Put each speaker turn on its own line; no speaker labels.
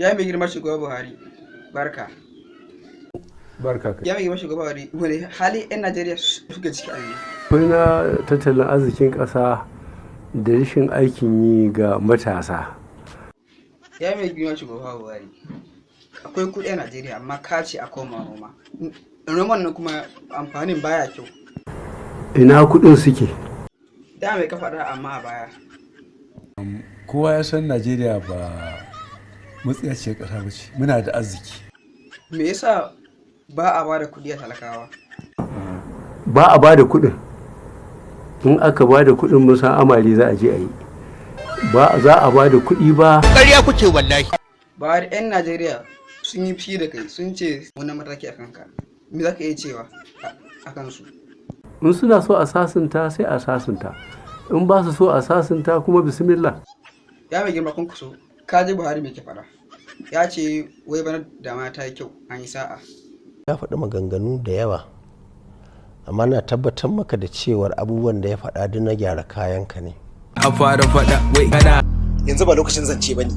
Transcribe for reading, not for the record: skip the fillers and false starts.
Ya mai girma shugaba Buhari, barka.
Barka kai.
Ya mai girma shugaba Buhari, wani hali 'yan Najeriya suke ciki a yanzu?
Akwai na tattalin arzikin ƙasa da rashin aikin yi ga matasa.
Ya mai girma shugaba Buhari, akwai kuɗi a Najeriya amma ka ce a koma noma. Noman nan kuma amfanin baya kyau.
Ina kuɗin suke?
Da mai ka faɗa amma a baya.
Kowa ya san Najeriya ba matsiyaciyar ƙasa ba ce, muna da arziki.
Me yasa ba a bada kuɗi a talakawa?
Ba a ba da kuɗin. In aka ba da kuɗin mun san amali za a je a yi. Ba za a ba da kuɗi ba.
Ƙarya kuke wallahi.
Buhari 'yan Najeriya sun yi fi da kai sun ce wani mataki a kanka. Me za ka iya cewa a kansu?
In suna so a sasunta sai a sasunta. In ba su so a sasunta kuma bismillah.
Ya mai girma kun kuso, ka ji Buhari me ke faɗa? Ya ce wai bana da mata kyau an yi sa'a.
Ya faɗi maganganu da yawa, amma na tabbatar maka da cewar abubuwan da ya faɗa duk na gyara kayanka ne.
A fara faɗa wai kana
yanzu ba lokacin zance ba ne.